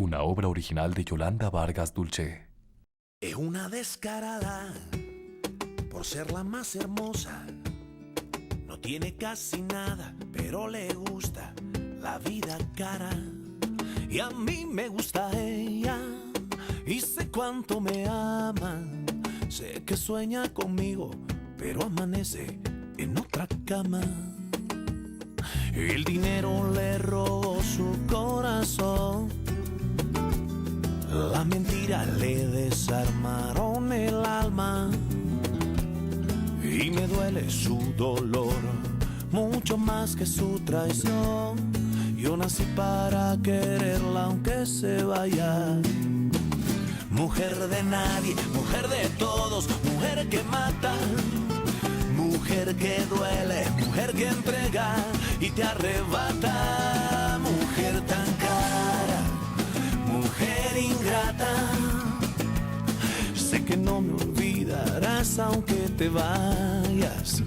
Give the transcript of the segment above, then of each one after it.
Una obra original de Yolanda Vargas Dulce. Es una descarada por ser la más hermosa. No tiene casi nada, pero le gusta la vida cara. Y a mí me gusta ella y sé cuánto me ama. Sé que sueña conmigo, pero amanece en otra cama. El dinero le robó su corazón. La mentira le desarmaron el alma. Y me duele su dolor, mucho más que su traición. Yo nací para quererla aunque se vaya. Mujer de nadie, mujer de todos, mujer que mata. Mujer que duele, mujer que entrega y te arrebata. Mujer tan cara, mujer ingrata. Sé que no me olvidarás aunque te vayas.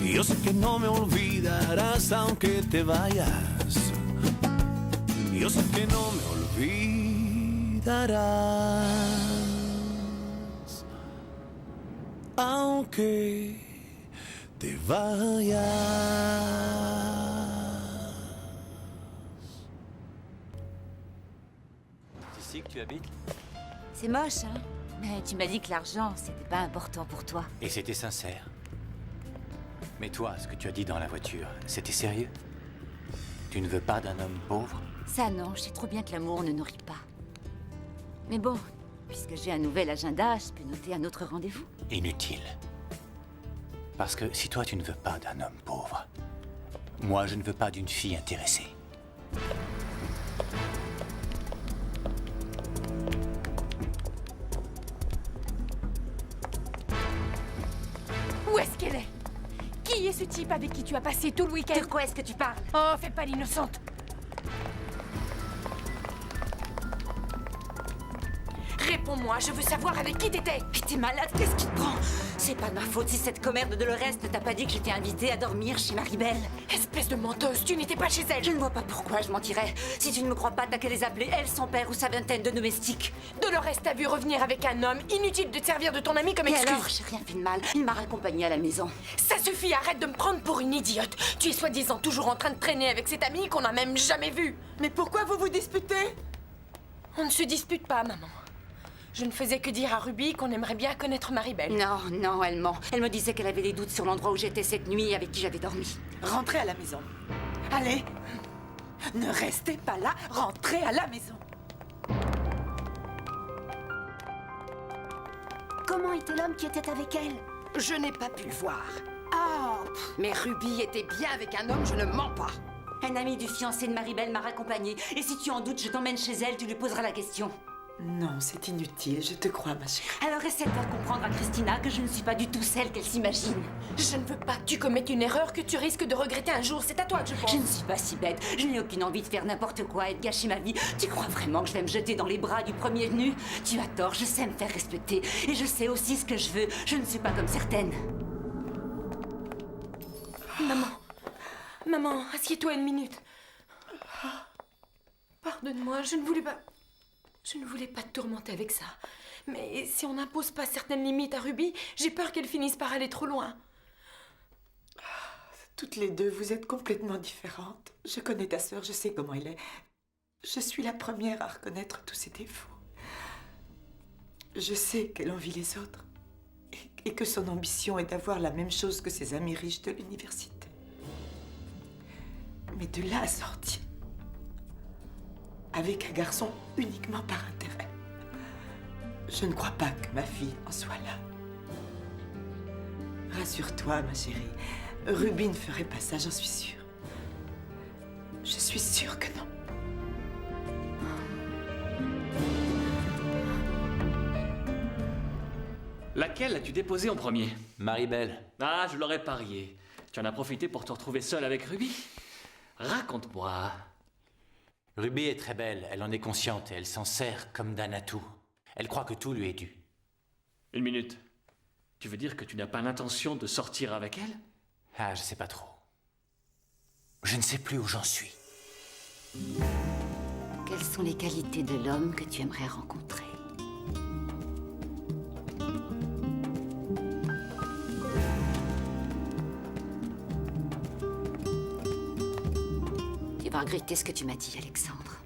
Yo sé que no me olvidarás aunque te vayas. Yo sé que no me olvidarás aunque te vayas. C'est ici que tu habites? C'est moche, hein? Mais tu m'as dit que l'argent, c'était pas important pour toi. Et c'était sincère. Mais toi, ce que tu as dit dans la voiture, c'était sérieux? Tu ne veux pas d'un homme pauvre? Ça, non, je sais trop bien que l'amour ne nourrit pas. Mais bon, puisque j'ai un nouvel agenda, je peux noter un autre rendez-vous. Inutile. Parce que si toi, tu ne veux pas d'un homme pauvre, moi, je ne veux pas d'une fille intéressée. Où est-ce qu'elle est? Qui est ce type avec qui tu as passé tout le week-end? De quoi est-ce que tu parles? Oh, fais pas l'innocente. Réponds-moi, je veux savoir avec qui t'étais. Mais t'es malade, qu'est-ce qui te prend? C'est pas de ma faute si cette commère de Dolores ne t'a pas dit que j'étais invitée à dormir chez Maribel. Espèce de menteuse, tu n'étais pas chez elle. Je ne vois pas pourquoi je mentirais. Si tu ne me crois pas, t'as qu'à les appeler, elle, son père ou sa vingtaine de domestiques. Dolores t'a vu revenir avec un homme. Inutile de te servir de ton ami comme Et excuse. alors, j'ai rien fait de mal. Il m'a raccompagnée à la maison. Ça suffit, arrête de me prendre pour une idiote. Tu es soi-disant toujours en train de traîner avec cet ami qu'on n'a même jamais vu. Mais pourquoi vous vous disputez? On ne se dispute pas, maman. Je ne faisais que dire à Ruby qu'on aimerait bien connaître Maribel. Non, non, elle ment. Elle me disait qu'elle avait des doutes sur l'endroit où j'étais cette nuit et avec qui j'avais dormi. Rentrez à la maison. Allez. Ne restez pas là, rentrez à la maison. Comment était l'homme qui était avec elle? Je n'ai pas pu le voir. Oh, Mais Ruby était bien avec un homme, je ne mens pas. un ami du fiancé de Maribel m'a raccompagnée. Et si tu en doutes, je t'emmène chez elle, tu lui poseras la question. Non, c'est inutile, je te crois, ma chérie. Alors essaie de faire comprendre à Christina que je ne suis pas du tout celle qu'elle s'imagine. Je ne veux pas que tu commettes une erreur que tu risques de regretter un jour. C'est à toi que je pense. Je ne suis pas si bête. Je n'ai aucune envie de faire n'importe quoi et de gâcher ma vie. Tu crois vraiment que je vais me jeter dans les bras du premier venu? Tu as tort, je sais me faire respecter. Et je sais aussi ce que je veux. Je ne suis pas comme certaines. Maman, assieds-toi une minute. Pardonne-moi, je ne voulais pas... Je ne voulais pas te tourmenter avec ça. Mais si on n'impose pas certaines limites à Ruby, j'ai peur qu'elle finisse par aller trop loin. Toutes les deux, vous êtes complètement différentes. Je connais ta sœur, je sais comment elle est. Je suis la première à reconnaître tous ses défauts. Je sais qu'elle envie les autres. Et que son ambition est d'avoir la même chose que ses amis riches de l'université. Mais de là à sortir avec un garçon uniquement par intérêt, je ne crois pas que ma fille en soit là. Rassure-toi, ma chérie. Ruby ne ferait pas ça, j'en suis sûre. Je suis sûre que non. Laquelle as-tu déposé en premier? Maribel, Ah, je l'aurais parié. Tu en as profité pour te retrouver seule avec Ruby? Raconte-moi. Ruby est très belle, elle en est consciente et elle s'en sert comme d'un atout. Elle croit que tout lui est dû. Une minute. Tu veux dire que tu n'as pas l'intention de sortir avec elle? Ah, je sais pas trop. Je ne sais plus où j'en suis. Quelles sont les qualités de l'homme que tu aimerais rencontrer? Tu vas regretter ce que tu m'as dit, Alexandre.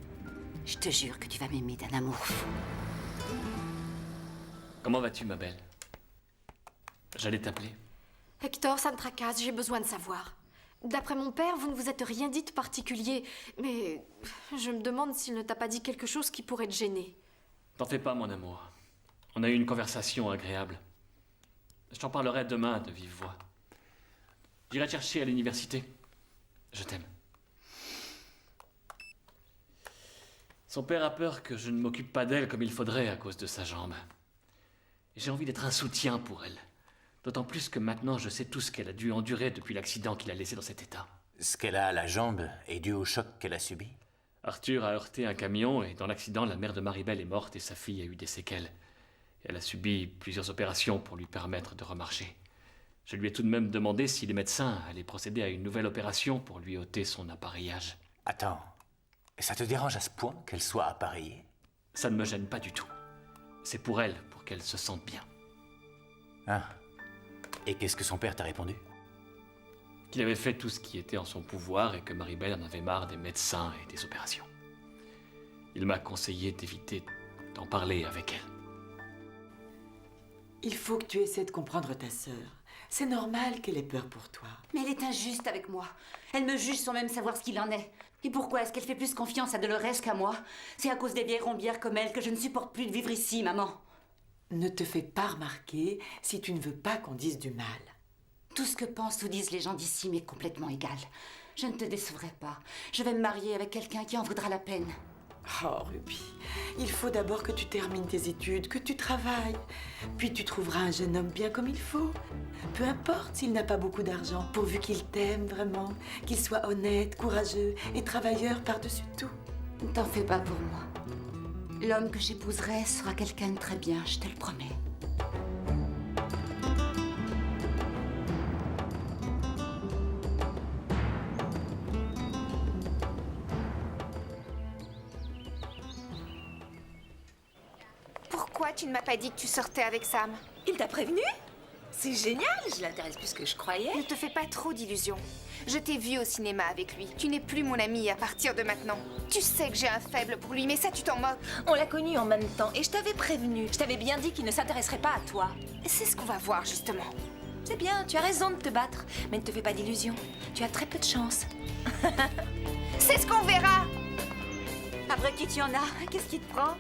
Je te jure que tu vas m'aimer d'un amour fou. Comment vas-tu, ma belle? J'allais t'appeler. Hector, ça me tracasse, j'ai besoin de savoir. D'après mon père, vous ne vous êtes rien dit de particulier, mais je me demande s'il ne t'a pas dit quelque chose qui pourrait te gêner. T'en fais pas, mon amour. On a eu une conversation agréable. Je t'en parlerai demain de vive voix. J'irai te chercher à l'université. Je t'aime. Son père a peur que je ne m'occupe pas d'elle comme il faudrait à cause de sa jambe. J'ai envie d'être un soutien pour elle. D'autant plus que maintenant je sais tout ce qu'elle a dû endurer depuis l'accident qui l'a laissée dans cet état. Ce qu'elle a à la jambe est dû au choc qu'elle a subi. Arthur a heurté un camion et dans l'accident, la mère de Maribel est morte et sa fille a eu des séquelles. Elle a subi plusieurs opérations pour lui permettre de remarcher. Je lui ai tout de même demandé si les médecins allaient procéder à une nouvelle opération pour lui ôter son appareillage. Attends, ça te dérange à ce point qu'elle soit appareillée? Ça ne me gêne pas du tout. C'est pour elle, pour qu'elle se sente bien. Ah. Et qu'est-ce que son père t'a répondu? Qu'il avait fait tout ce qui était en son pouvoir et que Maribel en avait marre des médecins et des opérations. Il m'a conseillé d'éviter d'en parler avec elle. Il faut que tu essaies de comprendre ta sœur. C'est normal qu'elle ait peur pour toi. Mais elle est injuste avec moi. Elle me juge sans même savoir ce qu'il en est. Et pourquoi est-ce qu'elle fait plus confiance à Dolores qu'à moi? C'est à cause des vieilles rombières comme elle que je ne supporte plus de vivre ici, maman. Ne te fais pas remarquer si tu ne veux pas qu'on dise du mal. Tout ce que pensent ou disent les gens d'ici m'est complètement égal. Je ne te décevrai pas. Je vais me marier avec quelqu'un qui en vaudra la peine. Oh, Ruby, il faut d'abord que tu termines tes études, que tu travailles. Puis tu trouveras un jeune homme bien comme il faut. Peu importe s'il n'a pas beaucoup d'argent, pourvu qu'il t'aime vraiment, qu'il soit honnête, courageux et travailleur par-dessus tout. Ne t'en fais pas pour moi. L'homme que j'épouserai sera quelqu'un de très bien, je te le promets. Pourquoi tu ne m'as pas dit que tu sortais avec Sam? Il t'a prévenu? C'est génial, je l'intéresse plus que je croyais. Ne te fais pas trop d'illusions. Je t'ai vu au cinéma avec lui. Tu n'es plus mon ami à partir de maintenant. Tu sais que j'ai un faible pour lui, mais ça tu t'en moques. On l'a connu en même temps et je t'avais prévenu. Je t'avais bien dit qu'il ne s'intéresserait pas à toi. C'est ce qu'on va voir justement. C'est bien, tu as raison de te battre. Mais ne te fais pas d'illusions. Tu as très peu de chance. C'est ce qu'on verra. Après qui tu en as? Qu'est-ce qui te prend?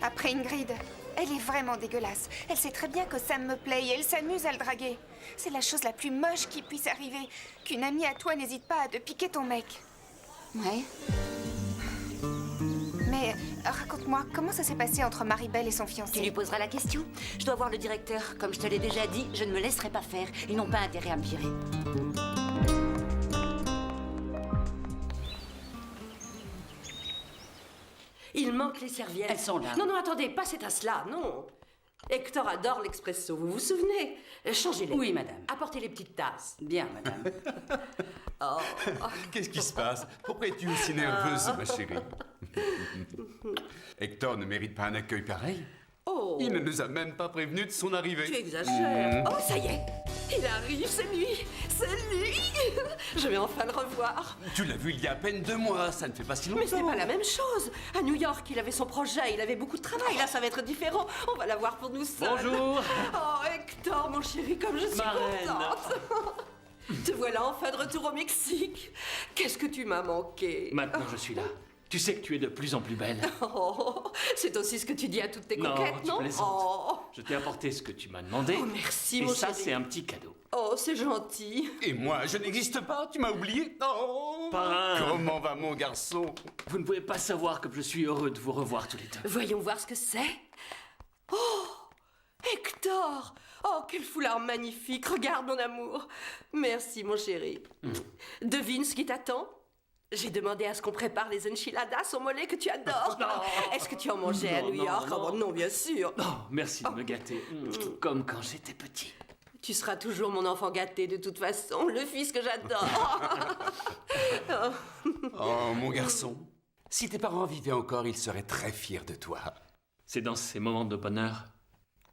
Après Ingrid. Elle est vraiment dégueulasse. Elle sait très bien que Sam me plaît et elle s'amuse à le draguer. C'est la chose la plus moche qui puisse arriver. Qu'une amie à toi n'hésite pas à te piquer ton mec. Ouais. Mais raconte-moi, comment ça s'est passé entre Maribel et son fiancé? Tu lui poseras la question. Je dois voir le directeur. Comme je te l'ai déjà dit, je ne me laisserai pas faire. Ils n'ont pas intérêt à me virer. Il manque les serviettes. Elles sont là. Non, non, attendez, pas ces tasses-là, non. Hector adore l'expresso, vous vous souvenez? Changez-les. Oui, madame. Apportez les petites tasses. Bien, madame. Oh. Qu'est-ce qui se passe? Pourquoi es-tu aussi nerveuse, ma chérie? Hector ne mérite pas un accueil pareil. Oh. Il ne nous a même pas prévenus de son arrivée. Tu exagères. Oh, ça y est. Il arrive, c'est lui. C'est lui. Je vais enfin le revoir. Tu l'as vu il y a à peine 2 mois, ça ne fait pas si longtemps. Mais ce n'est pas la même chose. À New York, il avait son projet, il avait beaucoup de travail. Là, ça va être différent. On va l'avoir pour nous seuls. Bonjour. Oh, Hector, mon chéri, comme je suis Ma reine. contente. Te voilà enfin de retour au Mexique. Qu'est-ce que tu m'as manqué. Maintenant, je suis là. Tu sais que tu es de plus en plus belle. Oh, c'est aussi ce que tu dis à toutes tes Non, coquettes, tu non? plaisantes. Oh. Je t'ai apporté ce que tu m'as demandé. Oh, merci, et mon ça, chéri. c'est un petit cadeau. Oh, c'est gentil. Et moi, je n'existe pas, tu m'as oublié. Oh. Parrain. Comment va mon garçon? Vous ne pouvez pas savoir comme je suis heureux de vous revoir tous les deux. Voyons voir ce que c'est. Oh, Hector! Oh, quel foulard magnifique! Regarde, mon amour. Merci, mon chéri. Devine ce qui t'attend? J'ai demandé à ce qu'on prépare les enchiladas au mollet que tu adores. Est-ce que tu en mangeais à Non, New non, York? non. Oh, bon, non, bien sûr. Oh, merci de me gâter. Comme quand j'étais petit. Tu seras toujours mon enfant gâté de toute façon, le fils que j'adore. Oh, mon garçon, Si tes parents vivaient encore, ils seraient très fiers de toi. C'est dans ces moments de bonheur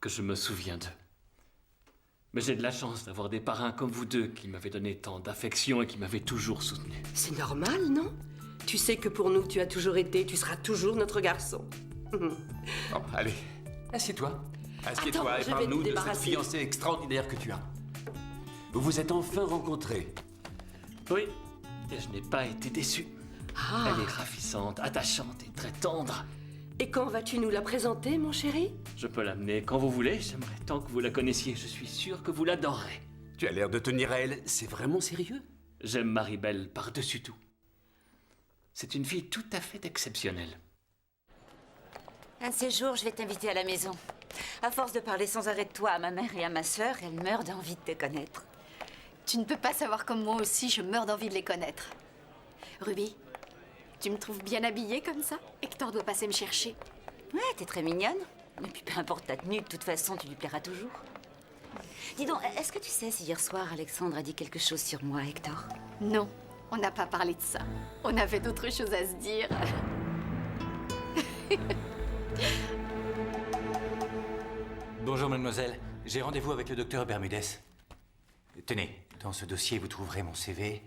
que je me souviens d'eux. Mais j'ai de la chance d'avoir des parrains comme vous deux qui m'avaient donné tant d'affection et qui m'avaient toujours soutenu. C'est normal, non? Tu sais que pour nous, tu as toujours été, tu seras toujours notre garçon. Bon, allez, assieds-toi. Assieds-toi Attends, et je vais parle-nous te de cette débarrasser. fiancée extraordinaire que tu as. Vous vous êtes enfin rencontrés. Oui, et je n'ai pas été déçu. Ah. Elle est ravissante, attachante et très tendre. Et quand vas-tu nous la présenter, mon chéri? Je peux l'amener quand vous voulez, j'aimerais tant que vous la connaissiez, je suis sûr que vous l'adorerez. Tu as l'air de tenir à elle, c'est vraiment sérieux? J'aime Maribel par-dessus tout. C'est une fille tout à fait exceptionnelle. Un de ces jours, je vais t'inviter à la maison. À force de parler sans arrêt de toi à ma mère et à ma sœur, elle meurt d'envie de te connaître. Tu ne peux pas savoir comme moi aussi, je meurs d'envie de les connaître. Ruby, tu me trouves bien habillée comme ça? Hector doit passer me chercher. Ouais, t'es très mignonne. Et puis peu importe ta tenue, de toute façon, tu lui plairas toujours. Dis donc, est-ce que tu sais si hier soir, Alexandre a dit quelque chose sur moi, Hector? Non, on n'a pas parlé de ça. On avait d'autres choses à se dire. Bonjour, mademoiselle. J'ai rendez-vous avec le docteur Bermudez. Tenez, dans ce dossier, vous trouverez mon CV,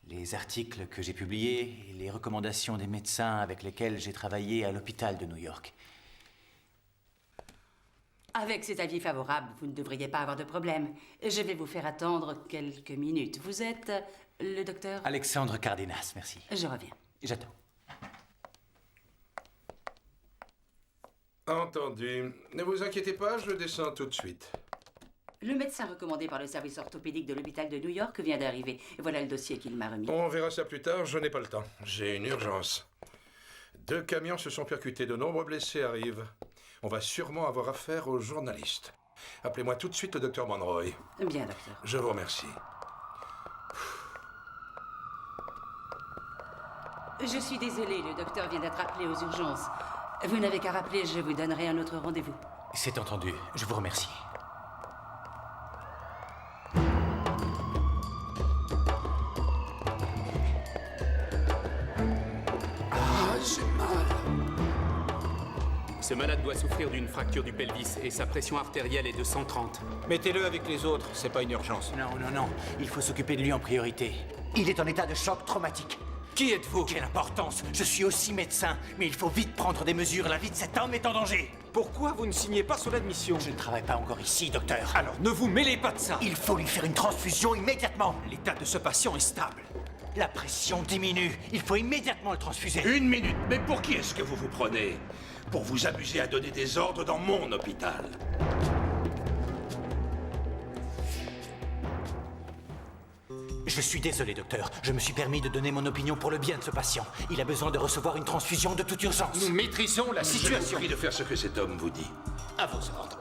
les articles que j'ai publiés et les recommandations des médecins avec lesquels j'ai travaillé à l'hôpital de New York. Avec cet avis favorable, vous ne devriez pas avoir de problème. Je vais vous faire attendre quelques minutes. Vous êtes le docteur? Alexandre Cardenas, merci. Je reviens. J'attends. Entendu. Ne vous inquiétez pas, je descends tout de suite. Le médecin recommandé par le service orthopédique de l'hôpital de New York vient d'arriver. Voilà le dossier qu'il m'a remis. On verra ça plus tard, je n'ai pas le temps. J'ai une urgence. 2 camions se sont percutés, de nombreux blessés arrivent. On va sûrement avoir affaire aux journalistes. Appelez-moi tout de suite le docteur Monroy. Bien, docteur. Je vous remercie. Je suis désolée, le docteur vient d'être appelé aux urgences. Vous n'avez qu'à rappeler, je vous donnerai un autre rendez-vous. C'est entendu. Je vous remercie. Ah, j'ai mal. Ce malade doit souffrir d'une fracture du pelvis et sa pression artérielle est de 130. Mettez-le avec les autres, c'est pas une urgence. Non, non, non. Il faut s'occuper de lui en priorité. Il est en état de choc traumatique. Qui êtes-vous? Quelle importance? Je suis aussi médecin, mais il faut vite prendre des mesures. La vie de cet homme est en danger. Pourquoi vous ne signez pas son admission? Je ne travaille pas encore ici, docteur. Alors, ne vous mêlez pas de ça. Il faut lui faire une transfusion immédiatement. L'état de ce patient est stable. La pression diminue. Il faut immédiatement le transfuser. 1 minute. Mais pour qui est-ce que vous vous prenez? Pour vous amuser à donner des ordres dans mon hôpital? Je suis désolé, docteur. Je me suis permis de donner mon opinion pour le bien de ce patient. Il a besoin de recevoir une transfusion de toute urgence. Nous maîtrisons la situation. Je vous prie de de faire ce que cet homme vous dit. À vos ordres.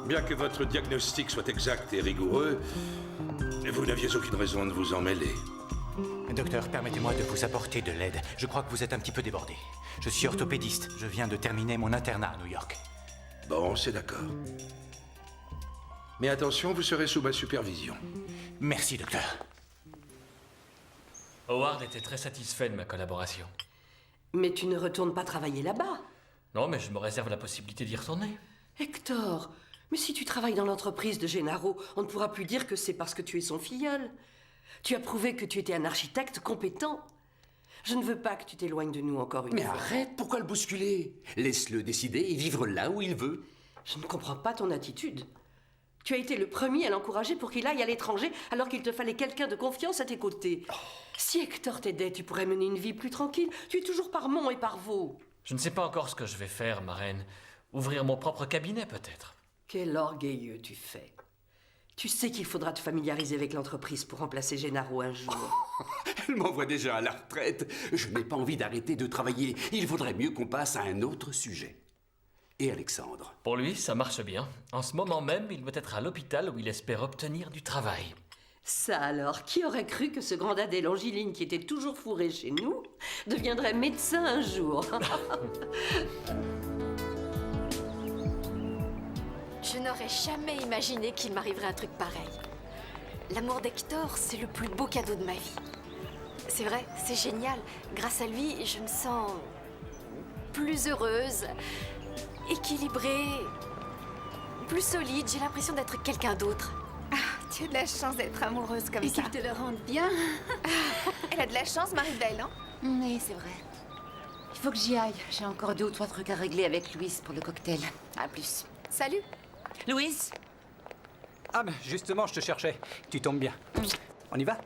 Bien que votre diagnostic soit exact et rigoureux, vous n'aviez aucune raison de vous en mêler. Docteur, permettez-moi de vous apporter de l'aide. Je crois que vous êtes un petit peu débordé. Je suis orthopédiste. Je viens de terminer mon internat à New York. Bon, c'est d'accord. Mais attention, vous serez sous ma supervision. Merci, docteur. Howard était très satisfait de ma collaboration. Mais tu ne retournes pas travailler là-bas. Non, mais je me réserve la possibilité d'y retourner. Hector, mais si tu travailles dans l'entreprise de Gennaro, on ne pourra plus dire que c'est parce que tu es son filleul. Tu as prouvé que tu étais un architecte compétent. Je ne veux pas que tu t'éloignes de nous encore une Mais fois. arrête, pourquoi le bousculer? Laisse-le décider et vivre là où il veut. Je ne comprends pas ton attitude. Tu as été le premier à l'encourager pour qu'il aille à l'étranger alors qu'il te fallait quelqu'un de confiance à tes côtés. Si Hector t'aidait, tu pourrais mener une vie plus tranquille. Tu es toujours par Mont et par Vaux. Je ne sais pas encore ce que je vais faire, ma reine. Ouvrir mon propre cabinet, peut-être. Quel orgueilleux tu fais. Tu sais qu'il faudra te familiariser avec l'entreprise pour remplacer Gennaro un jour. Elle m'envoie déjà à la retraite. Je n'ai pas envie d'arrêter de travailler. Il vaudrait mieux qu'on passe à un autre sujet. Et Alexandre? Pour lui, ça marche bien. En ce moment même, il doit être à l'hôpital où il espère obtenir du travail. Ça alors, qui aurait cru que ce grand dadais Longiline qui était toujours fourré chez nous deviendrait médecin un jour? Je n'aurais jamais imaginé qu'il m'arriverait un truc pareil. L'amour d'Hector, c'est le plus beau cadeau de ma vie. C'est vrai, c'est génial. Grâce à lui, je me sens plus heureuse, équilibrée, plus solide. J'ai l'impression d'être quelqu'un d'autre. Ah, tu as de la chance d'être amoureuse comme Et ça. qu'il te le rende bien. Elle a de la chance, Marie-Belle, hein? Oui, c'est vrai. Il faut que j'y aille. J'ai encore 2 ou 3 trucs à régler avec Louise pour le cocktail. À plus. Salut. Louise? Ah, ben justement, je te cherchais. Tu tombes bien. On y va?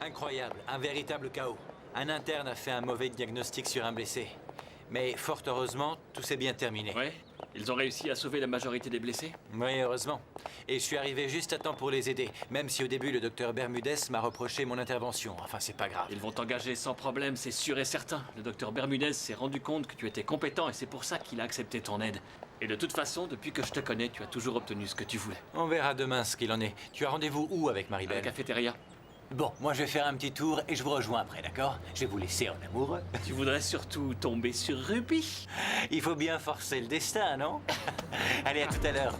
Incroyable, un véritable chaos. Un interne a fait un mauvais diagnostic sur un blessé. Mais fort heureusement, tout s'est bien terminé. Ouais? Ils ont réussi à sauver la majorité des blessés? Oui, heureusement. Et je suis arrivé juste à temps pour les aider, même si au début le docteur Bermudez m'a reproché mon intervention. Enfin, c'est pas grave. Ils vont t'engager sans problème, c'est sûr et certain. Le docteur Bermudez s'est rendu compte que tu étais compétent et c'est pour ça qu'il a accepté ton aide. Et de toute façon, depuis que je te connais, tu as toujours obtenu ce que tu voulais. On verra demain ce qu'il en est. Tu as rendez-vous où avec À Marie-Belle? la cafétéria. Bon, moi je vais faire un petit tour et je vous rejoins après, d'accord? Je vais vous laisser en amoureux. Tu voudrais surtout tomber sur Ruby? Il faut bien forcer le destin, non? Allez, à tout à l'heure.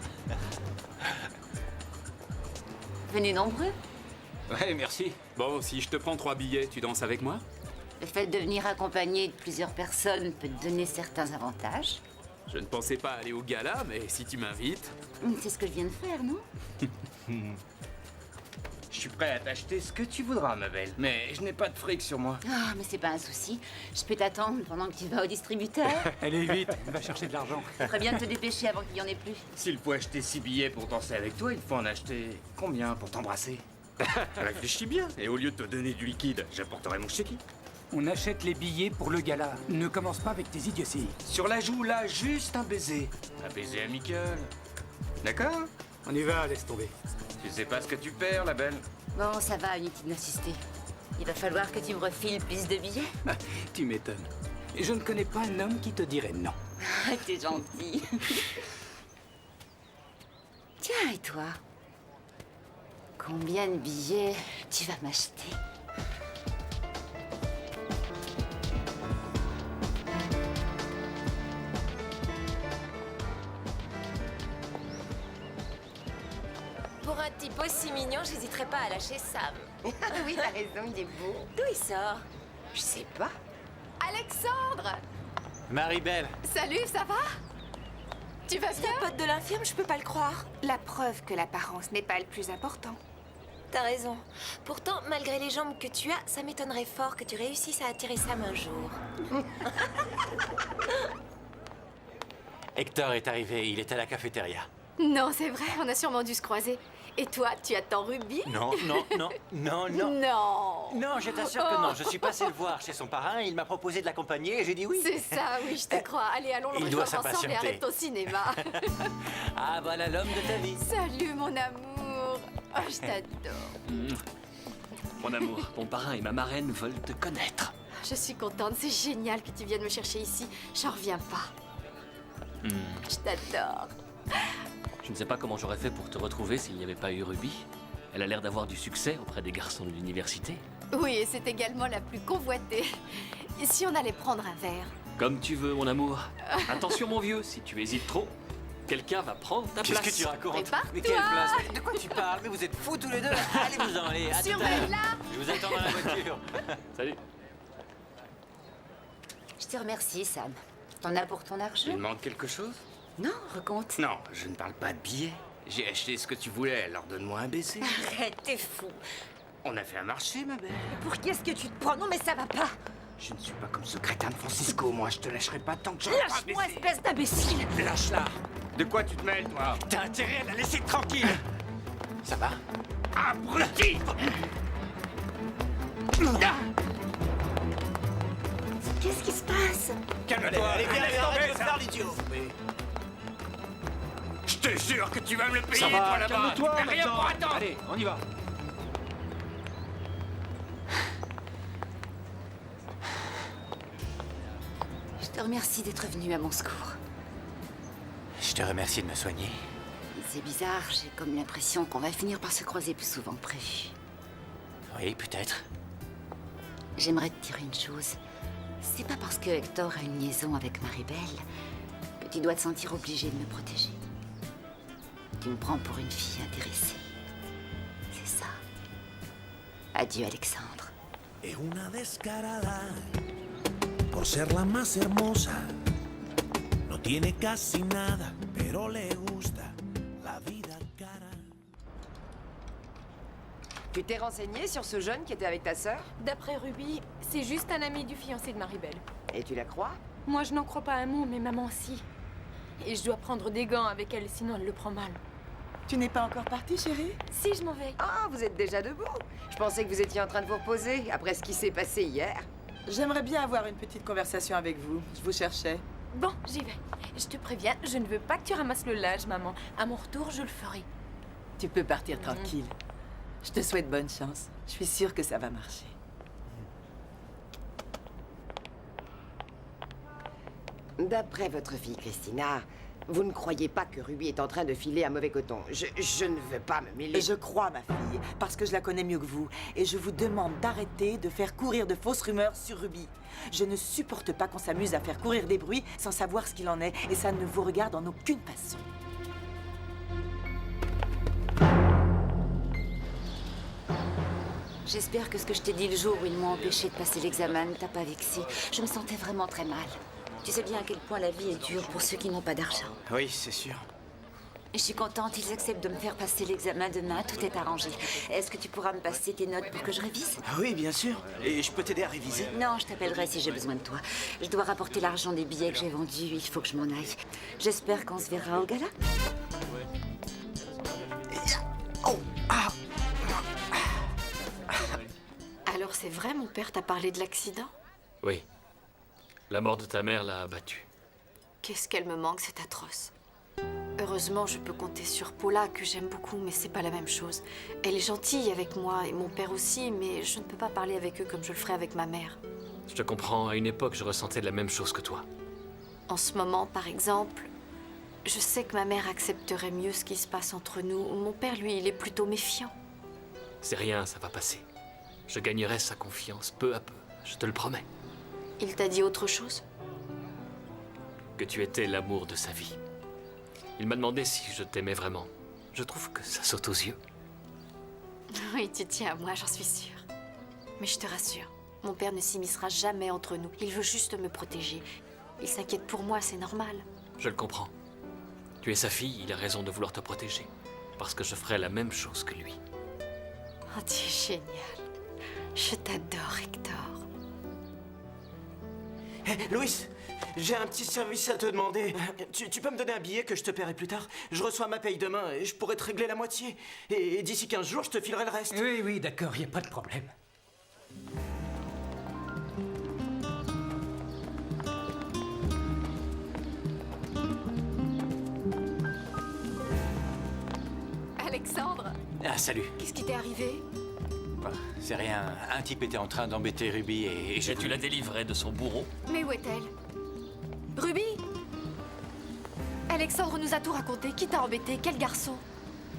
Venez nombreux. Ouais, merci. Bon, si je te prends 3 billets, tu danses avec moi? Le fait de venir accompagné de plusieurs personnes peut te donner certains avantages. Je ne pensais pas aller au gala, mais si tu m'invites... C'est ce que je viens de faire, non? Je suis prêt à t'acheter ce que tu voudras, ma belle. Mais je n'ai pas de fric sur moi. Ah, mais c'est pas un souci. Je peux t'attendre pendant que tu vas au distributeur. Allez vite, va chercher de l'argent. Très bien de te dépêcher avant qu'il y en ait plus. S'il faut acheter 6 billets pour danser avec toi, il faut en acheter combien pour t'embrasser? Réfléchis bien, et au lieu de te donner du liquide, j'apporterai mon chéquier. On achète les billets pour le gala. Ne commence pas avec tes idioties. Sur la joue, là, juste un baiser. Un baiser amical. D'accord? On y va, laisse tomber. Tu sais pas ce que tu perds, la belle. Bon, ça va, inutile d'insister. Il va falloir que tu me refiles plus de billets. Tu m'étonnes. Je ne connais pas un homme qui te dirait non. T'es gentil. Tiens, et toi? Combien de billets tu vas m'acheter? Pour un type aussi mignon, j'hésiterais pas à lâcher Sam. Oui, t'as raison, il est beau. D'où il sort? Je sais pas. Alexandre! Marie-Belle. Salut, ça va? Tu vas bien? Pote de l'infirme, je peux pas le croire. La preuve que l'apparence n'est pas le plus important. T'as raison. Pourtant, malgré les jambes que tu as, ça m'étonnerait fort que tu réussisses à attirer Sam un jour. Hector est arrivé, il est à la cafétéria. Non, c'est vrai, on a sûrement dû se croiser. Et toi, tu attends Ruby? Non, non, non, non, non. Non. Non, je t'assure que non. Je suis passé le voir chez son parrain, il m'a proposé de l'accompagner et j'ai dit oui. C'est ça, oui, je te crois. Allez, allons le Il doit rejoindre ensemble et s'impatienter. arrête ton cinéma. Ah, voilà l'homme de ta vie. Salut, mon amour. Oh, je t'adore. Mon amour, ton parrain et ma marraine veulent te connaître. Je suis contente, c'est génial que tu viennes me chercher ici. J'en reviens pas. Je t'adore. Je ne sais pas comment j'aurais fait pour te retrouver s'il n'y avait pas eu Ruby. Elle a l'air d'avoir du succès auprès des garçons de l'université. Oui, et c'est également la plus convoitée. Et si on allait prendre un verre? Comme tu veux, mon amour. Attention, mon vieux, si tu hésites trop, quelqu'un va prendre ta place. Qu'est-ce que tu racontes? Prépare-toi. Mais quelle place? Mais de quoi tu parles? Mais vous êtes fous tous les deux. Allez-vous-en, allez. À tout à l'heure. Surveille-la. Je vous attends dans la voiture. Salut. Je te remercie, Sam. T'en as pour ton argent? Il manque quelque chose? Non, recompte. Non, je ne parle pas de billets. J'ai acheté ce que tu voulais, alors donne-moi un baiser. Arrête, t'es fou. On a fait un marché, ma belle. Pour qui est-ce que tu te prends? Non, mais ça va pas. Je ne suis pas comme ce crétin de Francisco, moi. Je te lâcherai pas tant que j'aurai pas Lâche-moi, baissé. espèce d'imbécile. Lâche-la. De quoi tu te mêles, toi? T'as intérêt à la laisser tranquille. Ça va? Abruti! Qu'est-ce qui se passe? Calme-toi. Allez, viens, laisse viens, tomber, arrête de ça. faire l'idiot. Je te jure que tu vas me le payer, Ça va, toi, là-bas. calme-toi, Tu fais rien maintenant. pour attendre. Allez, on y va. Je te remercie d'être venu à mon secours. Je te remercie de me soigner. C'est bizarre, j'ai comme l'impression qu'on va finir par se croiser plus souvent que prévu. Oui, peut-être. J'aimerais te dire une chose. C'est pas parce que Hector a une liaison avec Marie-Belle que tu dois te sentir obligé de me protéger. Tu me prends pour une fille intéressée. C'est ça. Adieu, Alexandre. Es una descarada por ser la más hermosa. No tiene casi nada, pero le gusta la vida cara. Tu t'es renseigné sur ce jeune qui était avec ta sœur? D'après Ruby, c'est juste un ami du fiancé de Maribel. Et tu la crois? Moi, je n'en crois pas un mot, mais maman si. Et je dois prendre des gants avec elle, sinon elle le prend mal. Tu n'es pas encore partie, chérie? Si, je m'en vais. Ah, vous êtes déjà debout? Je pensais que vous étiez en train de vous reposer après ce qui s'est passé hier. J'aimerais bien avoir une petite conversation avec vous. Je vous cherchais. Bon, j'y vais. Je te préviens, je ne veux pas que tu ramasses le linge, maman. À mon retour, je le ferai. Tu peux partir tranquille. Je te souhaite bonne chance. Je suis sûre que ça va marcher. D'après votre fille, Christina, vous ne croyez pas que Ruby est en train de filer un mauvais coton? Je ne veux pas me mêler. Je crois, ma fille, parce que je la connais mieux que vous. Et je vous demande d'arrêter de faire courir de fausses rumeurs sur Ruby. Je ne supporte pas qu'on s'amuse à faire courir des bruits sans savoir ce qu'il en est. Et ça ne vous regarde en aucune façon. J'espère que ce que je t'ai dit le jour où ils m'ont empêché de passer l'examen ne t'a pas vexé. Je me sentais vraiment très mal. Tu sais bien à quel point la vie est dure pour ceux qui n'ont pas d'argent. Oui, c'est sûr. Je suis contente, ils acceptent de me faire passer l'examen demain, tout est arrangé. Est-ce que tu pourras me passer tes notes pour que je révise? Oui, bien sûr. Et je peux t'aider à réviser? Non, je t'appellerai si j'ai besoin de toi. Je dois rapporter l'argent des billets que j'ai vendus, il faut que je m'en aille. J'espère qu'on se verra au gala. Alors c'est vrai, mon père t'a parlé de l'accident? Oui. La mort de ta mère l'a abattue. Qu'est-ce qu'elle me manque, c'est atroce. Heureusement, je peux compter sur Paula, que j'aime beaucoup, mais c'est pas la même chose. Elle est gentille avec moi, et mon père aussi, mais je ne peux pas parler avec eux comme je le ferais avec ma mère. Je te comprends, à une époque, je ressentais la même chose que toi. En ce moment, par exemple, je sais que ma mère accepterait mieux ce qui se passe entre nous. Mon père, lui, il est plutôt méfiant. C'est rien, ça va passer. Je gagnerai sa confiance peu à peu, je te le promets. Il t'a dit autre chose? Que tu étais l'amour de sa vie. Il m'a demandé si je t'aimais vraiment. Je trouve que ça saute aux yeux. Oui, tu tiens à moi, j'en suis sûre. Mais je te rassure, mon père ne s'immiscera jamais entre nous. Il veut juste me protéger. Il s'inquiète pour moi, c'est normal. Je le comprends. Tu es sa fille, il a raison de vouloir te protéger. Parce que je ferai la même chose que lui. Oh, tu es génial. Je t'adore, Hector. Hé, Louis, j'ai un petit service à te demander. Tu peux me donner un billet que je te paierai plus tard? Je reçois ma paye demain et je pourrais te régler la moitié. Et d'ici 15 jours, je te filerai le reste. Oui, oui, d'accord, y a pas de problème. Alexandre, Ah, salut. qu'est-ce qui t'est arrivé? Bah, c'est rien. Un type était en train d'embêter Ruby et Et tu l'as délivrée de son bourreau? Mais où est-elle? Ruby? Alexandre nous a tout raconté. Qui t'a embêté? Quel garçon?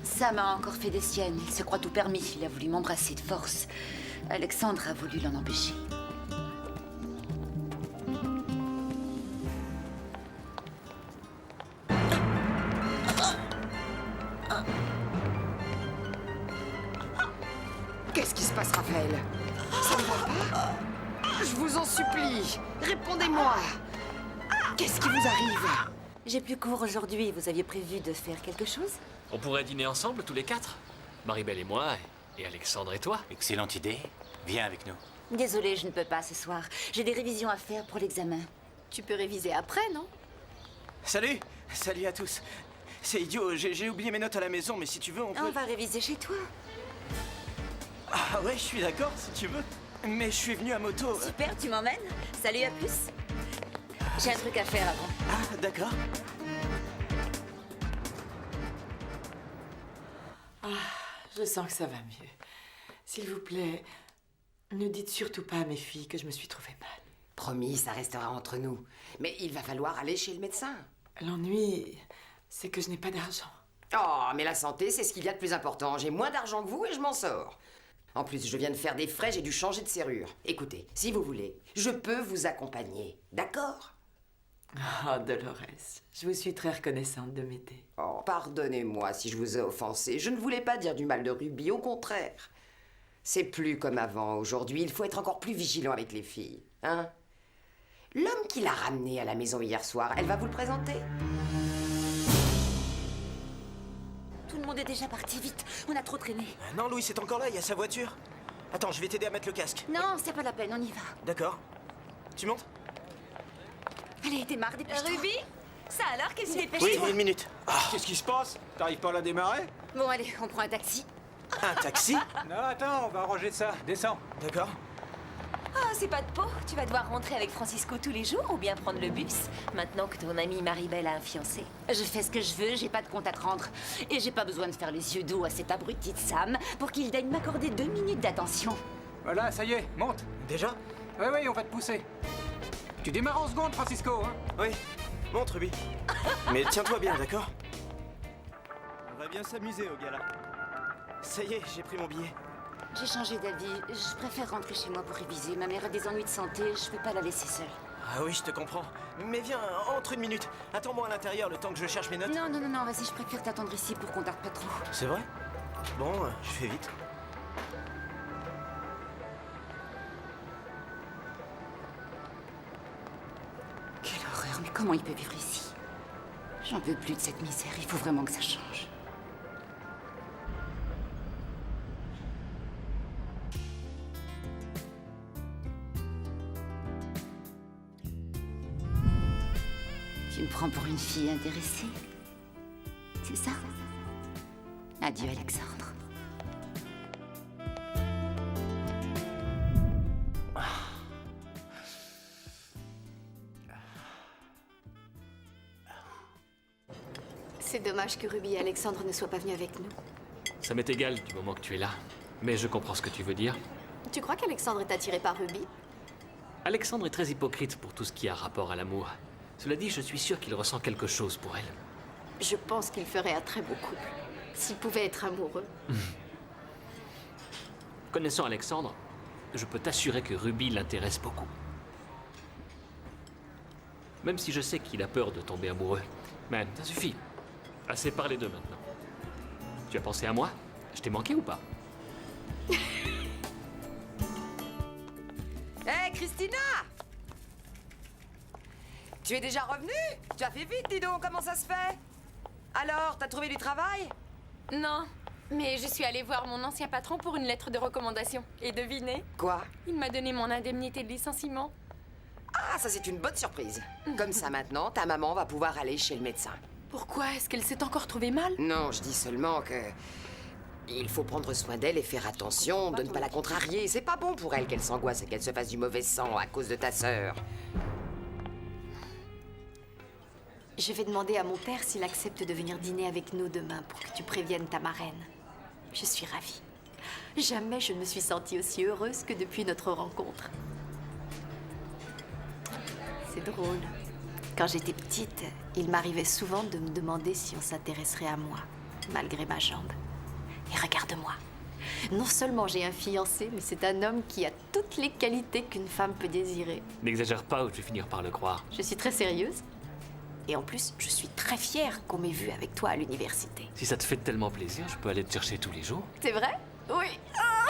Sam a encore fait des siennes. Il se croit tout permis. Il a voulu m'embrasser de force. Alexandre a voulu l'en empêcher. Qu'est-ce qui se passe, Raphaël? Ça ne va pas? Je vous en supplie, répondez-moi. Qu'est-ce qui vous arrive? J'ai plus cours aujourd'hui. Vous aviez prévu de faire quelque chose? On pourrait dîner ensemble, tous les quatre. Maribel et moi, et Alexandre et toi. Excellente idée. Viens avec nous. Désolée, je ne peux pas ce soir. J'ai des révisions à faire pour l'examen. Tu peux réviser après, non? Salut. Salut à tous. C'est idiot, j'ai oublié mes notes à la maison, mais si tu veux, on peut... On va réviser chez toi. Ah ouais, je suis d'accord, si tu veux. Mais je suis venu à moto. Super, tu m'emmènes? Salut, à plus. J'ai un truc à faire avant. Ah, d'accord. Ah, je sens que ça va mieux. S'il vous plaît, ne dites surtout pas à mes filles que je me suis trouvée mal. Promis, ça restera entre nous. Mais il va falloir aller chez le médecin. L'ennui, c'est que je n'ai pas d'argent. Oh, mais la santé, c'est ce qu'il y a de plus important. J'ai moins d'argent que vous et je m'en sors. En plus, je viens de faire des frais, j'ai dû changer de serrure. Écoutez, si vous voulez, je peux vous accompagner, d'accord? Oh, Dolores, je vous suis très reconnaissante de m'aider. Oh, pardonnez-moi si je vous ai offensé. Je ne voulais pas dire du mal de Ruby, au contraire. C'est plus comme avant. Aujourd'hui, il faut être encore plus vigilant avec les filles. Hein? L'homme qui l'a ramenée à la maison hier soir, elle va vous le présenter? Tout le monde est déjà parti, vite. On a trop traîné. Non, Louis, c'est encore là, il y a sa voiture. Attends, je vais t'aider à mettre le casque. Non, c'est pas la peine, on y va. D'accord. Tu montes? Allez, démarre, dépêche-toi. Ruby? Ça alors, qu'est-ce que Oui, une minute. Qu'est-ce qui se passe? T'arrives pas à la démarrer? Bon, allez, on prend un taxi. Un taxi? Non, attends, on va arranger ça. Descends. D'accord. Ah, c'est pas de peau. Tu vas devoir rentrer avec Francisco tous les jours ou bien prendre le bus, maintenant que ton amie Maribel a un fiancé. Je fais ce que je veux, j'ai pas de compte à te rendre. Et j'ai pas besoin de faire les yeux doux à cet abruti de Sam pour qu'il daigne m'accorder 2 minutes d'attention. Voilà, ça y est, monte. Déjà? Oui, on va te pousser. Tu démarres en seconde, Francisco, hein? Oui. Monte, Ruby. Mais tiens-toi bien, d'accord? On va bien s'amuser au gala. Ça y est, j'ai pris mon billet. J'ai changé d'avis. Je préfère rentrer chez moi pour réviser. Ma mère a des ennuis de santé, je peux pas la laisser seule. Ah oui, je te comprends. Mais viens, entre 1 minute. Attends-moi à l'intérieur le temps que je cherche mes notes. Non, vas-y, je préfère t'attendre ici pour qu'on tarde pas trop. C'est vrai? Bon, je fais vite. Quelle horreur, mais comment il peut vivre ici? J'en peux plus de cette misère, il faut vraiment que ça change. Tu me prends pour une fille intéressée? C'est ça? Adieu, Alexandre. C'est dommage que Ruby et Alexandre ne soient pas venus avec nous. Ça m'est égal du moment que tu es là. Mais je comprends ce que tu veux dire. Tu crois qu'Alexandre est attiré par Ruby? Alexandre est très hypocrite pour tout ce qui a rapport à l'amour. Cela dit, je suis sûr qu'il ressent quelque chose pour elle. Je pense qu'il ferait un très beau couple, s'il pouvait être amoureux. Connaissant Alexandre, je peux t'assurer que Ruby l'intéresse beaucoup. Même si je sais qu'il a peur de tomber amoureux. Mais ça suffit. Assez parlé d'eux maintenant. Tu as pensé à moi? Je t'ai manqué ou pas? Hé, Christina! Tu es déjà revenue? Tu as fait vite, dis donc, comment ça se fait? Alors, t'as trouvé du travail? Non, mais je suis allée voir mon ancien patron pour une lettre de recommandation. Et devinez? Quoi? Il m'a donné mon indemnité de licenciement. Ah, ça c'est une bonne surprise. Comme ça maintenant, ta maman va pouvoir aller chez le médecin. Pourquoi? Est-ce qu'elle s'est encore trouvée mal? Non, je dis seulement que... il faut prendre soin d'elle et faire attention de ne pas la contrarier. C'est pas bon pour elle qu'elle s'angoisse et qu'elle se fasse du mauvais sang à cause de ta sœur. Je vais demander à mon père s'il accepte de venir dîner avec nous demain pour que tu préviennes ta marraine. Je suis ravie. Jamais je ne me suis sentie aussi heureuse que depuis notre rencontre. C'est drôle. Quand j'étais petite, il m'arrivait souvent de me demander si on s'intéresserait à moi, malgré ma jambe. Et regarde-moi. Non seulement j'ai un fiancé, mais c'est un homme qui a toutes les qualités qu'une femme peut désirer. N'exagère pas ou je vais finir par le croire. Je suis très sérieuse. Et en plus, je suis très fière qu'on m'ait vue avec toi à l'université. Si ça te fait tellement plaisir, je peux aller te chercher tous les jours. C'est vrai? Oui. Ah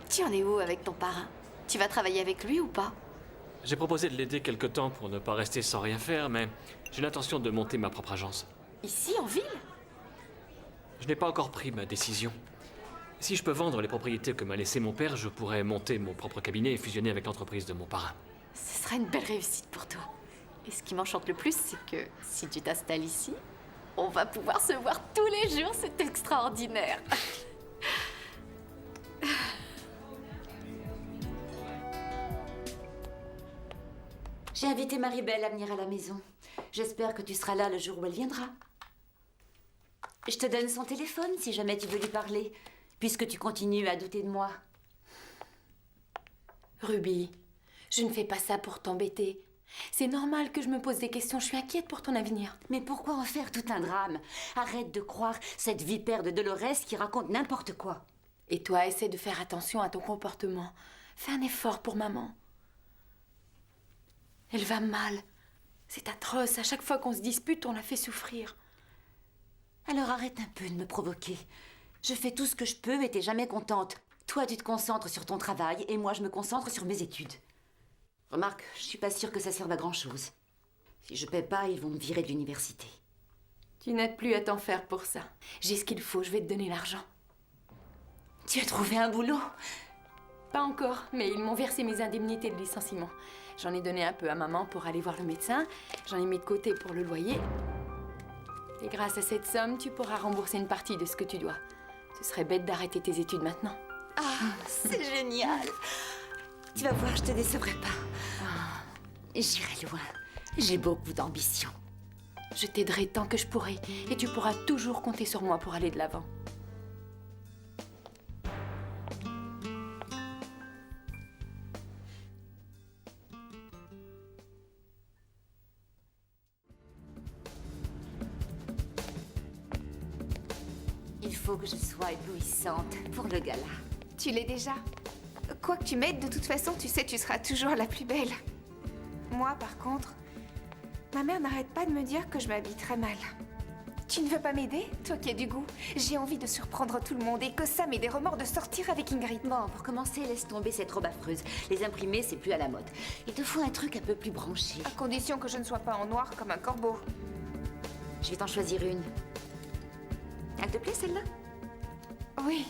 tu en es où avec ton parrain? Tu vas travailler avec lui ou pas? J'ai proposé de l'aider quelque temps pour ne pas rester sans rien faire, mais j'ai l'intention de monter ma propre agence. Ici, en ville? Je n'ai pas encore pris ma décision. Si je peux vendre les propriétés que m'a laissées mon père, je pourrais monter mon propre cabinet et fusionner avec l'entreprise de mon parrain. Ce sera une belle réussite pour toi. Et ce qui m'enchante le plus, c'est que si tu t'installes ici, on va pouvoir se voir tous les jours. C'est extraordinaire. J'ai invité Maribel à venir à la maison. J'espère que tu seras là le jour où elle viendra. Je te donne son téléphone si jamais tu veux lui parler, puisque tu continues à douter de moi. Ruby, je ne fais pas ça pour t'embêter. C'est normal que je me pose des questions, je suis inquiète pour ton avenir. Mais pourquoi en faire tout un drame? Arrête de croire cette vipère de Dolores qui raconte n'importe quoi. Et toi, essaie de faire attention à ton comportement. Fais un effort pour maman. Elle va mal. C'est atroce. À chaque fois qu'on se dispute, on la fait souffrir. Alors arrête un peu de me provoquer. Je fais tout ce que je peux et t'es jamais contente. Toi, tu te concentres sur ton travail et moi, je me concentre sur mes études. Remarque, je suis pas sûre que ça serve à grand-chose. Si je paie pas, ils vont me virer de l'université. Tu n'as plus à t'en faire pour ça. J'ai ce qu'il faut, je vais te donner l'argent. Tu as trouvé un boulot? Pas encore, mais ils m'ont versé mes indemnités de licenciement. J'en ai donné un peu à maman pour aller voir le médecin. J'en ai mis de côté pour le loyer. Et grâce à cette somme, tu pourras rembourser une partie de ce que tu dois. Ce serait bête d'arrêter tes études maintenant. Ah, c'est génial! Tu vas voir, je te décevrai pas. J'irai loin. J'ai beaucoup d'ambition. Je t'aiderai tant que je pourrai. Et tu pourras toujours compter sur moi pour aller de l'avant. Il faut que je sois éblouissante pour le gala. Tu l'es déjà. Quoi que tu m'aides, de toute façon, tu sais, tu seras toujours la plus belle. Moi, par contre, ma mère n'arrête pas de me dire que je m'habille très mal. Tu ne veux pas m'aider, toi qui as du goût? J'ai envie de surprendre tout le monde et que Sam ait des remords de sortir avec Ingrid. Bon, pour commencer, laisse tomber cette robe affreuse. Les imprimés, c'est plus à la mode. Il te faut un truc un peu plus branché. À condition que je ne sois pas en noir comme un corbeau. Je vais t'en choisir une. Elle te plaît, celle-là? Oui.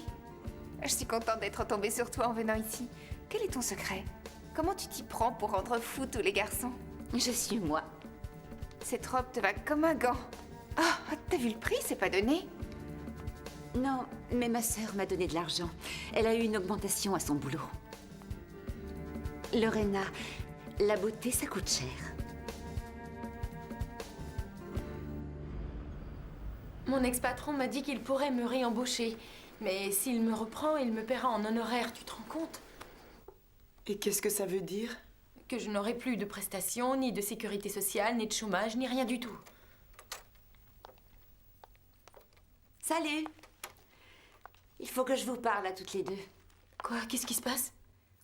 Je suis contente d'être tombée sur toi en venant ici. Quel est ton secret? Comment tu t'y prends pour rendre fou tous les garçons? Je suis moi. Cette robe te va comme un gant. Oh, t'as vu le prix? C'est pas donné? Non, mais ma sœur m'a donné de l'argent. Elle a eu une augmentation à son boulot. Lorena, la beauté, ça coûte cher. Mon ex-patron m'a dit qu'il pourrait me réembaucher. Mais s'il me reprend, il me paiera en honoraire, tu te rends compte? Et qu'est-ce que ça veut dire? Que je n'aurai plus de prestations, ni de sécurité sociale, ni de chômage, ni rien du tout. Salut! Il faut que je vous parle à toutes les deux. Quoi? Qu'est-ce qui se passe?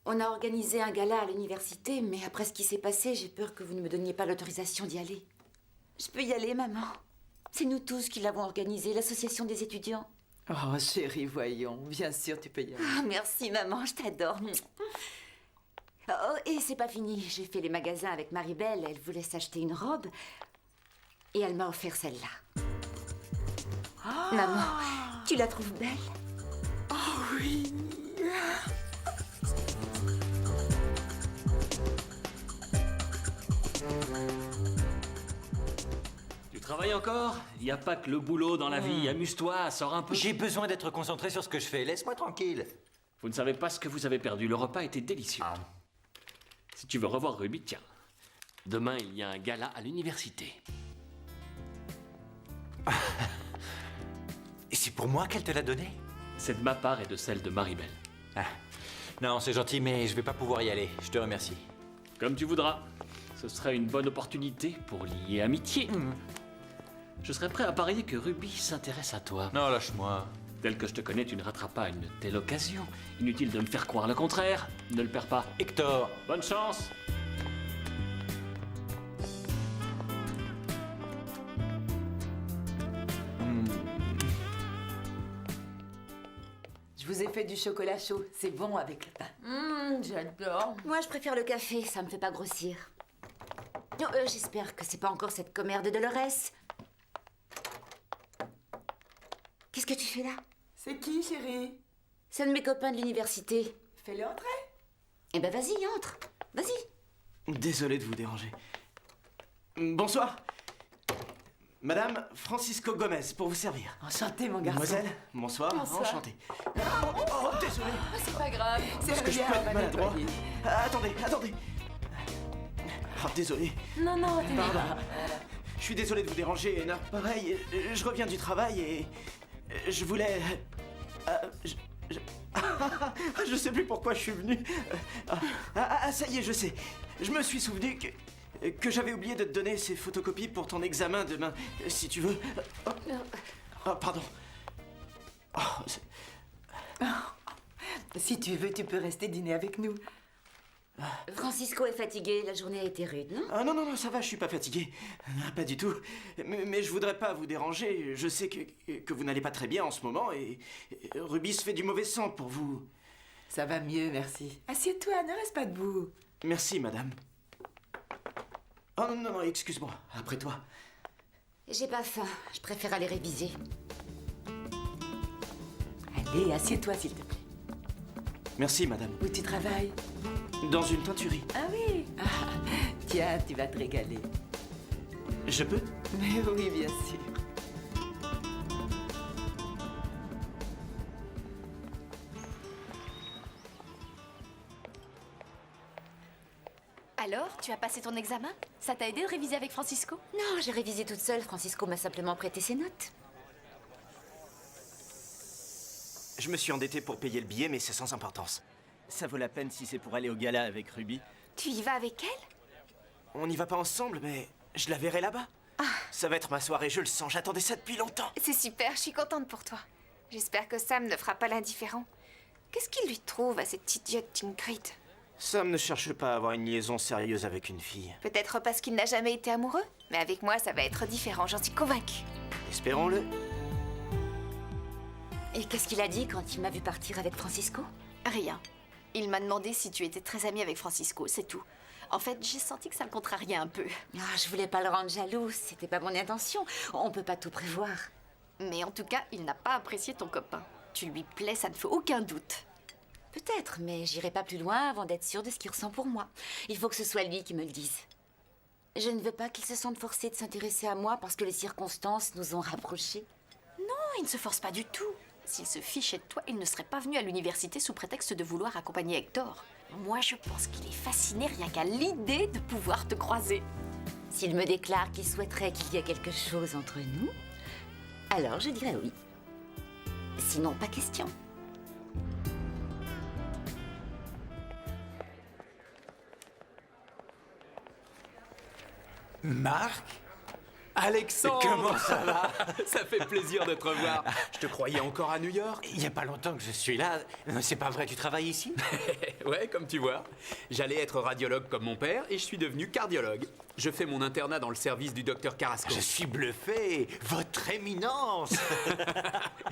On a organisé un gala à l'université, mais après ce qui s'est passé, j'ai peur que vous ne me donniez pas l'autorisation d'y aller. Je peux y aller, maman? C'est nous tous qui l'avons organisé, l'association des étudiants. Oh, chérie, voyons. Bien sûr, tu peux y aller. Ah, merci, maman, je t'adore. Oh, et c'est pas fini. J'ai fait les magasins avec Marie-Belle. Elle voulait s'acheter une robe. Et elle m'a offert celle-là. Oh. Maman, tu la trouves belle? Oh oui. Tu travailles encore? Il n'y a pas que le boulot dans la vie. Amuse-toi, sors un peu. J'ai besoin d'être concentré sur ce que je fais. Laisse-moi tranquille. Vous ne savez pas ce que vous avez perdu. Le repas était délicieux. Si tu veux revoir Ruby, tiens. Demain, il y a un gala à l'université. Et c'est pour moi qu'elle te l'a donné? C'est de ma part et de celle de Marie-Belle. Ah. Non, c'est gentil, mais je vais pas pouvoir y aller. Je te remercie. Comme tu voudras. Ce serait une bonne opportunité pour lier amitié. Je serais prêt à parier que Ruby s'intéresse à toi. Non, lâche-moi. Tel que je te connais, tu ne rateras pas une telle occasion. Inutile de me faire croire le contraire. Ne le perds pas. Hector. Bonne chance. Je vous ai fait du chocolat chaud. C'est bon avec le pain. J'adore. Moi, je préfère le café. Ça me fait pas grossir. Oh, j'espère que c'est pas encore cette commère de Dolores. Qu'est-ce que tu fais là? C'est qui, chérie? C'est un de mes copains de l'université. Fais-le entrer. Eh ben, vas-y, entre. Vas-y. Désolé de vous déranger. Bonsoir. Madame Francisco Gomez, pour vous servir. Enchanté, mon garçon. Mademoiselle, bonsoir. Bonsoir. Enchanté. Oh, désolé. Oh, c'est pas grave. Est-ce que je peux être maladroit? Attendez. Oh, désolé. Non, t'es Pardon. Je suis désolé de vous déranger. Non, pareil, je reviens du travail et je voulais... je sais plus pourquoi je suis venu. Ça y est, je sais. Je me suis souvenu que j'avais oublié de te donner ces photocopies pour ton examen demain, si tu veux. Oh, pardon. Si tu veux, tu peux rester dîner avec nous. Francisco est fatigué, la journée a été rude, non? Ah non, non, non, ça va, je suis pas fatigué. Pas du tout. Mais je voudrais pas vous déranger. Je sais que vous n'allez pas très bien en ce moment et Ruby se fait du mauvais sang pour vous. Ça va mieux, merci. Assieds-toi, ne reste pas debout. Merci, madame. Oh non, non, non, excuse-moi. Après toi. J'ai pas faim, je préfère aller réviser. Allez, assieds-toi, s'il te plaît. Merci, madame. Où tu travailles? Dans une teinturerie. Ah oui. Ah, tiens, tu vas te régaler. Je peux? Mais oui, bien sûr. Alors, tu as passé ton examen? Ça t'a aidé de réviser avec Francisco? Non, j'ai révisé toute seule. Francisco m'a simplement prêté ses notes. Je me suis endetté pour payer le billet, mais c'est sans importance. Ça vaut la peine si c'est pour aller au gala avec Ruby. Tu y vas avec elle? On n'y va pas ensemble, mais je la verrai là-bas. Ça va être ma soirée, je le sens. J'attendais ça depuis longtemps. C'est super, je suis contente pour toi. J'espère que Sam ne fera pas l'indifférent. Qu'est-ce qu'il lui trouve à cette idiote Ingrid? Sam ne cherche pas à avoir une liaison sérieuse avec une fille. Peut-être parce qu'il n'a jamais été amoureux, mais avec moi, ça va être différent, j'en suis convaincue. Espérons-le. Et qu'est-ce qu'il a dit quand il m'a vu partir avec Francisco? Rien. Il m'a demandé si tu étais très amie avec Francisco, c'est tout. En fait, j'ai senti que ça le contrariait un peu. Ah, je voulais pas le rendre jaloux, c'était pas mon intention. On peut pas tout prévoir. Mais en tout cas, il n'a pas apprécié ton copain. Tu lui plais, ça ne fait aucun doute. Peut-être, mais j'irai pas plus loin avant d'être sûre de ce qu'il ressent pour moi. Il faut que ce soit lui qui me le dise. Je ne veux pas qu'il se sente forcé de s'intéresser à moi parce que les circonstances nous ont rapprochés. Non, il ne se force pas du tout. S'il se fichait de toi, il ne serait pas venu à l'université sous prétexte de vouloir accompagner Hector. Moi, je pense qu'il est fasciné rien qu'à l'idée de pouvoir te croiser. S'il me déclare qu'il souhaiterait qu'il y ait quelque chose entre nous, alors je dirais oui. Sinon, pas question. Marc? Alexandre! Comment ça va? Ça fait plaisir de te revoir. Je te croyais encore à New York. Il y a pas longtemps que je suis là. C'est pas vrai, tu travailles ici? Ouais, comme tu vois. J'allais être radiologue comme mon père et je suis devenu cardiologue. Je fais mon internat dans le service du docteur Carrasco. Je suis bluffé! Votre éminence!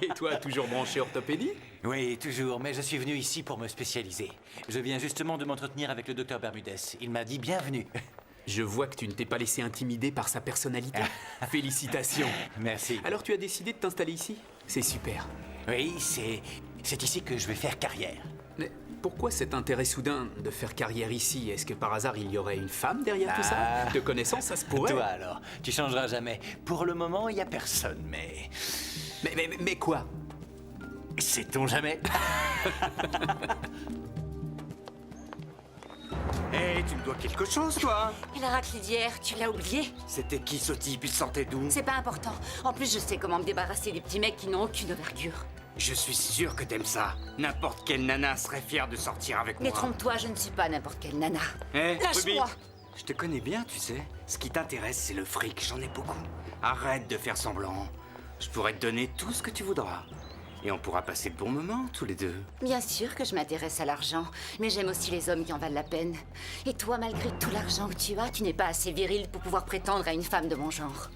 Et toi, toujours branché orthopédie? Oui, toujours, mais je suis venu ici pour me spécialiser. Je viens justement de m'entretenir avec le docteur Bermudez. Il m'a dit bienvenue. Je vois que tu ne t'es pas laissé intimider par sa personnalité. Félicitations. Merci. Alors tu as décidé de t'installer ici? C'est super. Oui, c'est ici que je vais faire carrière. Mais pourquoi cet intérêt soudain de faire carrière ici? Est-ce que par hasard il y aurait une femme derrière tout ça? De connaissance, ça se pourrait. Toi alors, tu changeras jamais. Pour le moment, il n'y a personne, mais... Mais quoi? Sait-on jamais? Hé, tu me dois quelque chose, toi? Et la raclée d'hier, tu l'as oublié? C'était qui ce type? Il sortait d'où? C'est pas important. En plus, je sais comment me débarrasser des petits mecs qui n'ont aucune envergure. Je suis sûr que t'aimes ça. N'importe quelle nana serait fière de sortir avec moi. Mais trompe-toi, je ne suis pas n'importe quelle nana. Hé, Lâche-moi! Ruby, je te connais bien, tu sais. Ce qui t'intéresse, c'est le fric. J'en ai beaucoup. Arrête de faire semblant. Je pourrais te donner tout ce que tu voudras. Et on pourra passer de bons moments, tous les deux. Bien sûr que je m'intéresse à l'argent, mais j'aime aussi les hommes qui en valent la peine. Et toi, malgré tout l'argent que tu as, tu n'es pas assez viril pour pouvoir prétendre à une femme de mon genre.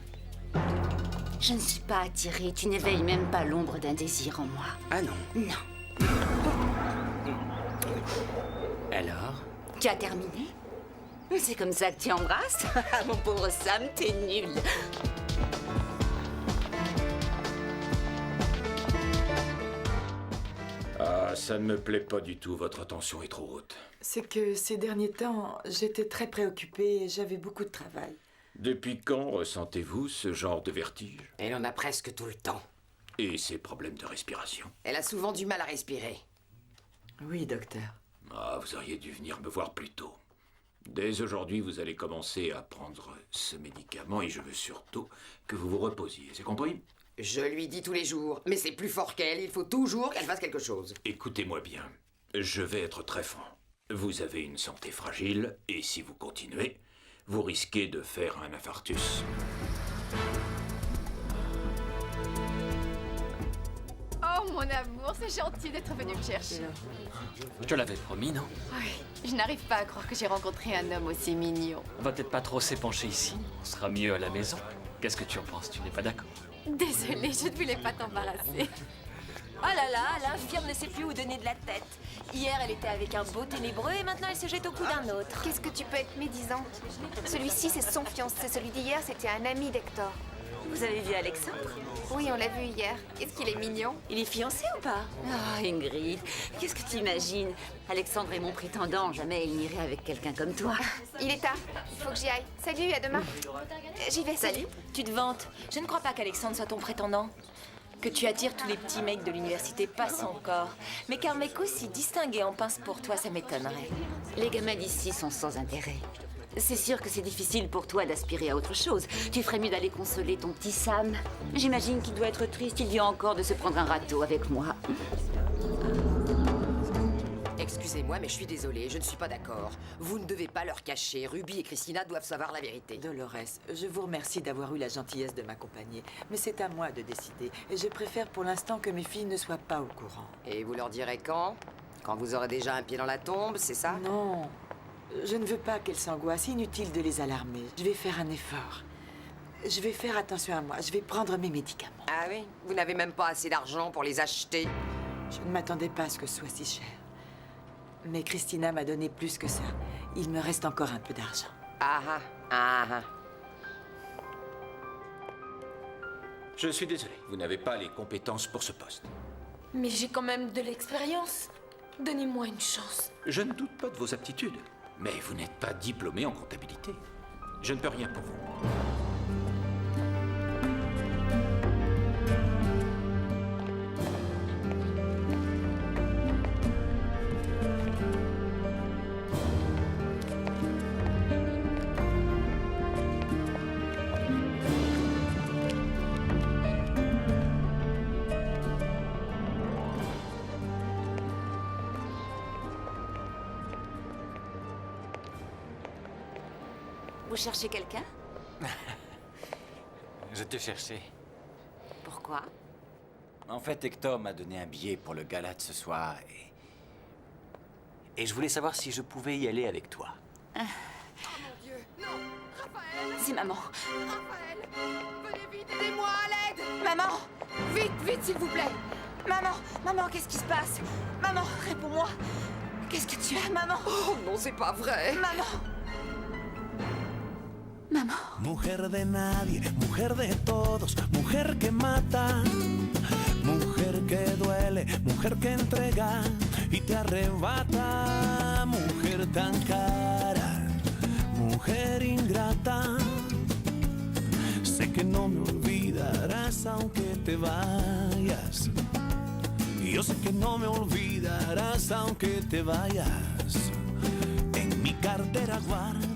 Je ne suis pas attirée, tu n'éveilles même pas l'ombre d'un désir en moi. Ah non? Non. Alors? Tu as terminé? C'est comme ça que tu embrasses? Ah, mon pauvre Sam, t'es nul. Ah, ça ne me plaît pas du tout, votre attention est trop haute. C'est que ces derniers temps, j'étais très préoccupée et j'avais beaucoup de travail. Depuis quand ressentez-vous ce genre de vertige? Elle en a presque tout le temps. Et ces problèmes de respiration? Elle a souvent du mal à respirer. Oui, docteur. Ah, vous auriez dû venir me voir plus tôt. Dès aujourd'hui, vous allez commencer à prendre ce médicament et je veux surtout que vous vous reposiez, c'est compris? Je lui dis tous les jours, mais c'est plus fort qu'elle, il faut toujours qu'elle fasse quelque chose. Écoutez-moi bien, je vais être très franc. Vous avez une santé fragile et si vous continuez, vous risquez de faire un infarctus. Oh mon amour, c'est gentil d'être venu me chercher. Je te l'avais promis, non? Oui, je n'arrive pas à croire que j'ai rencontré un homme aussi mignon. On va peut-être pas trop s'épancher ici. On sera mieux à la maison. Qu'est-ce que tu en penses? Tu n'es pas d'accord? Désolée, je ne voulais pas t'embarrasser. Oh là là, l'infirme ne sait plus où donner de la tête. Hier, elle était avec un beau ténébreux et maintenant elle se jette au cou d'un autre. Qu'est-ce que tu peux être médisant? Celui-ci, c'est son fiancé. Celui d'hier, c'était un ami d'Hector. Vous avez vu Alexandre? Oui, on l'a vu hier. Est-ce qu'il est mignon? Il est fiancé ou pas? Oh, Ingrid, qu'est-ce que tu imagines? Alexandre est mon prétendant. Jamais il n'irait avec quelqu'un comme toi. Il est tard. Il faut que j'y aille. Salut, à demain. J'y vais, salut. Tu te vantes. Je ne crois pas qu'Alexandre soit ton prétendant. Que tu attires tous les petits mecs de l'université passe encore. Mais Carmeco, si distingué en pince pour toi, ça m'étonnerait. Les gamins d'ici sont sans intérêt. C'est sûr que c'est difficile pour toi d'aspirer à autre chose. Tu ferais mieux d'aller consoler ton petit Sam. J'imagine qu'il doit être triste. Il vient encore de se prendre un râteau avec moi. Excusez-moi, mais je suis désolée, je ne suis pas d'accord. Vous ne devez pas leur cacher. Ruby et Christina doivent savoir la vérité. Dolores, je vous remercie d'avoir eu la gentillesse de m'accompagner. Mais c'est à moi de décider. Et je préfère pour l'instant que mes filles ne soient pas au courant. Et vous leur direz quand? Quand vous aurez déjà un pied dans la tombe, c'est ça? Non. Je ne veux pas qu'elles s'angoissent. Inutile de les alarmer. Je vais faire un effort. Je vais faire attention à moi. Je vais prendre mes médicaments. Ah oui? Vous n'avez même pas assez d'argent pour les acheter? Je ne m'attendais pas à ce que ce soit si cher. Mais Christina m'a donné plus que ça. Il me reste encore un peu d'argent. Ah ah, ah ah. Je suis désolé, vous n'avez pas les compétences pour ce poste. Mais j'ai quand même de l'expérience. Donnez-moi une chance. Je ne doute pas de vos aptitudes, mais vous n'êtes pas diplômé en comptabilité. Je ne peux rien pour vous. Vous cherchez quelqu'un? Je te cherchais. Pourquoi? En fait, Hector m'a donné un billet pour le gala de ce soir et je voulais savoir si je pouvais y aller avec toi. Oh mon Dieu, non! Raphaël! C'est maman. Raphaël! Venez vite, aidez-moi à l'aide! Maman! Vite, vite, s'il vous plaît! Maman, qu'est-ce qui se passe? Maman, réponds-moi! Qu'est-ce que tu as, maman? Oh non, c'est pas vrai! Maman! Mujer de nadie, mujer de todos, mujer que mata, mujer que duele, mujer que entrega y te arrebata, mujer tan cara, mujer ingrata. Sé que no me olvidarás aunque te vayas. Yo sé que no me olvidarás aunque te vayas. En mi cartera guardo